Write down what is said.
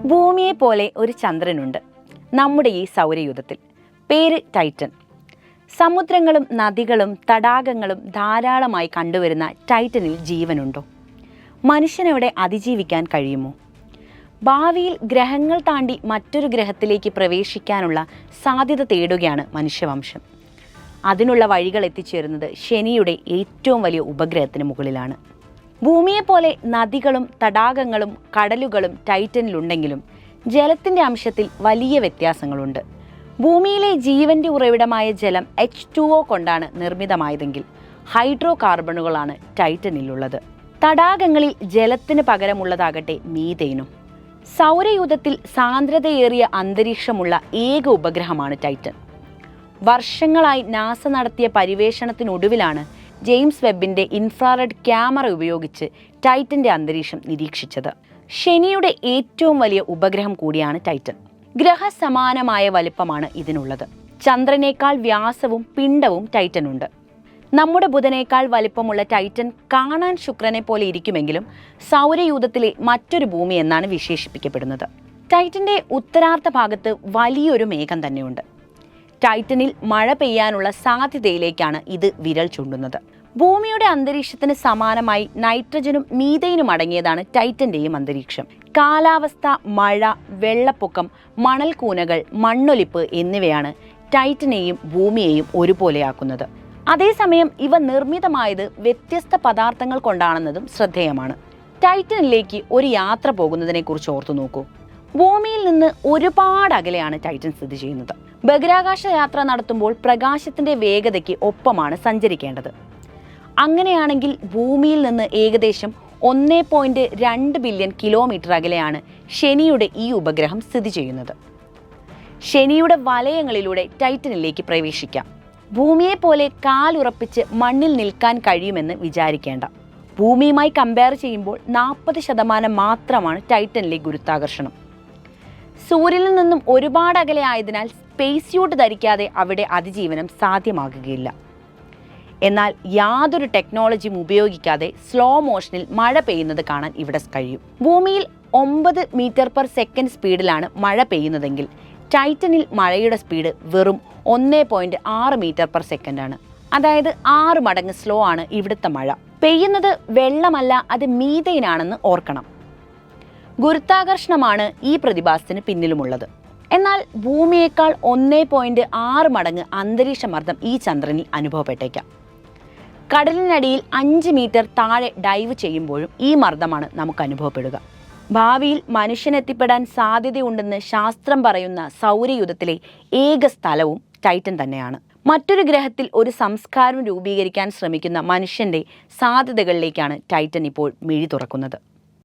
ഭൂമിയെ പോലെ ഒരു ചന്ദ്രനുണ്ട് നമ്മുടെ ഈ സൗരയൂഥത്തിൽ. പേര് ടൈറ്റൻ. സമുദ്രങ്ങളും നദികളും തടാകങ്ങളും ധാരാളമായി കണ്ടുവരുന്ന ടൈറ്റനിൽ ജീവനുണ്ടോ? മനുഷ്യനവിടെ അതിജീവിക്കാൻ കഴിയുമോ? ഭാവിയിൽ ഗ്രഹങ്ങൾ താണ്ടി മറ്റൊരു ഗ്രഹത്തിലേക്ക് പ്രവേശിക്കാനുള്ള സാധ്യത തേടുകയാണ് മനുഷ്യവംശം. അതിനുള്ള വഴികൾ എത്തിച്ചേരുന്നത് ശനിയുടെ ഏറ്റവും വലിയ ഉപഗ്രഹത്തിന് മുകളിലാണ്. ഭൂമിയെപ്പോലെ നദികളും തടാകങ്ങളും കടലുകളും ടൈറ്റനിലുണ്ടെങ്കിലും ജലത്തിൻ്റെ അംശത്തിൽ വലിയ വ്യത്യാസങ്ങളുണ്ട്. ഭൂമിയിലെ ജീവൻ്റെ ഉറവിടമായ ജലം H2O കൊണ്ടാണ് നിർമ്മിതമായതെങ്കിൽ ഹൈഡ്രോ കാർബണുകളാണ് ടൈറ്റനിലുള്ളത്. തടാകങ്ങളിൽ ജലത്തിന് പകരമുള്ളതാകട്ടെ മീഥെയ്നും. സൗരയൂഥത്തിൽ സാന്ദ്രതയേറിയ അന്തരീക്ഷമുള്ള ഏക ഉപഗ്രഹമാണ് ടൈറ്റൻ. വർഷങ്ങളായി നാസ നടത്തിയ പരിവേഷണത്തിനൊടുവിലാണ് ജെയിംസ് വെബിൻ്റെ ഇൻഫ്രാറെഡ് ക്യാമറ ഉപയോഗിച്ച് ടൈറ്റൻ്റെ അന്തരീക്ഷം നിരീക്ഷിച്ചത്. ശനിയുടെ ഏറ്റവും വലിയ ഉപഗ്രഹം കൂടിയാണ് ടൈറ്റൻ. ഗ്രഹസമാനമായ വലിപ്പമാണ് ഇതിനുള്ളത്. ചന്ദ്രനേക്കാൾ വ്യാസവും പിണ്ഡവും ടൈറ്റനുണ്ട്. നമ്മുടെ ബുധനേക്കാൾ വലിപ്പമുള്ള ടൈറ്റൻ കാണാൻ ശുക്രനെ പോലെ ഇരിക്കുമെങ്കിലും സൗരയൂഥത്തിലെ മറ്റൊരു ഭൂമി എന്നാണ് വിശേഷിപ്പിക്കപ്പെടുന്നത്. ടൈറ്റൻ്റെ ഉത്തരാർദ്ധ ഭാഗത്ത് വലിയൊരു മേഘം തന്നെയുണ്ട്. ടൈറ്റനിൽ മഴ പെയ്യാനുള്ള സാധ്യതയിലേക്കാണ് ഇത് വിരൽ ചൂണ്ടുന്നത്. ഭൂമിയുടെ അന്തരീക്ഷത്തിന് സമാനമായി നൈട്രജനും മീഥെയ്നും അടങ്ങിയതാണ് ടൈറ്റൻ്റെയും അന്തരീക്ഷം. കാലാവസ്ഥ, മഴ, വെള്ളപ്പൊക്കം, മണൽക്കൂനകൾ, മണ്ണൊലിപ്പ് എന്നിവയാണ് ടൈറ്റനെയും ഭൂമിയെയും ഒരുപോലെയാക്കുന്നത്. അതേസമയം ഇവ നിർമ്മിതമായത് വ്യത്യസ്ത പദാർത്ഥങ്ങൾ കൊണ്ടാണെന്നതും ശ്രദ്ധേയമാണ്. ടൈറ്റനിലേക്ക് ഒരു യാത്ര പോകുന്നതിനെക്കുറിച്ച് ഓർത്തു നോക്കൂ. ഭൂമിയിൽ നിന്ന് ഒരുപാട് അകലെയാണ് ടൈറ്റൻ സ്ഥിതി ചെയ്യുന്നത്. ബഹിരാകാശ യാത്ര നടത്തുമ്പോൾ പ്രകാശത്തിൻ്റെ വേഗതയ്ക്ക് ഒപ്പമാണ് സഞ്ചരിക്കേണ്ടത്. അങ്ങനെയാണെങ്കിൽ ഭൂമിയിൽ നിന്ന് ഏകദേശം 1.2 ബില്യൺ കിലോമീറ്റർ അകലെയാണ് ശനിയുടെ ഈ ഉപഗ്രഹം സ്ഥിതി ചെയ്യുന്നത്. ശനിയുടെ വലയങ്ങളിലൂടെ ടൈറ്റനിലേക്ക് പ്രവേശിക്കാം. ഭൂമിയെപ്പോലെ കാലുറപ്പിച്ച് മണ്ണിൽ നിൽക്കാൻ കഴിയുമെന്ന് വിചാരിക്കേണ്ട. ഭൂമിയുമായി കമ്പയർ ചെയ്യുമ്പോൾ 40% മാത്രമാണ് ടൈറ്റനിലെ ഗുരുത്വാകർഷണം. സൂര്യനിൽ നിന്നും ഒരുപാട് അകലെ ആയതിനാൽ സ്പേസ് സ്യൂട്ട് ധരിക്കാതെ അവിടെ അതിജീവനം സാധ്യമാകുകയില്ല. എന്നാൽ യാതൊരു ടെക്നോളജിയും ഉപയോഗിക്കാതെ സ്ലോ മോഷനിൽ മഴ പെയ്യുന്നത് കാണാൻ ഇവിടെ കഴിയും. ഭൂമിയിൽ 9 മീറ്റർ/സെക്കൻഡ് സ്പീഡിലാണ് മഴ പെയ്യുന്നതെങ്കിൽ ടൈറ്റനിൽ മഴയുടെ സ്പീഡ് വെറും 1.6 മീറ്റർ/സെക്കൻഡ് ആണ്. അതായത് 6 മടങ്ങ് സ്ലോ ആണ് ഇവിടുത്തെ മഴ. പെയ്യുന്നത് വെള്ളമല്ല, അത് മീഥെയ്നാണെന്ന് ഓർക്കണം. ഗുരുത്വാകർഷണമാണ് ഈ പ്രതിഭാസത്തിന് പിന്നിലുമുള്ളത്. എന്നാൽ ഭൂമിയേക്കാൾ 1.6 മടങ്ങ് അന്തരീക്ഷ മർദ്ദം ഈ ചന്ദ്രനിൽ അനുഭവപ്പെട്ടേക്കാം. കടലിനടിയിൽ 5 മീറ്റർ താഴെ ഡൈവ് ചെയ്യുമ്പോഴും ഈ മർദ്ദമാണ് നമുക്ക് അനുഭവപ്പെടുക. ഭാവിയിൽ മനുഷ്യനെത്തിപ്പെടാൻ സാധ്യതയുണ്ടെന്ന് ശാസ്ത്രം പറയുന്ന സൗരയൂഥത്തിലെ ഏക സ്ഥലവും ടൈറ്റൻ തന്നെയാണ്. മറ്റൊരു ഗ്രഹത്തിൽ ഒരു സംസ്കാരം രൂപീകരിക്കാൻ ശ്രമിക്കുന്ന മനുഷ്യൻ്റെ സാധ്യതകളിലേക്കാണ് ടൈറ്റൻ ഇപ്പോൾ മിഴി തുറക്കുന്നത്.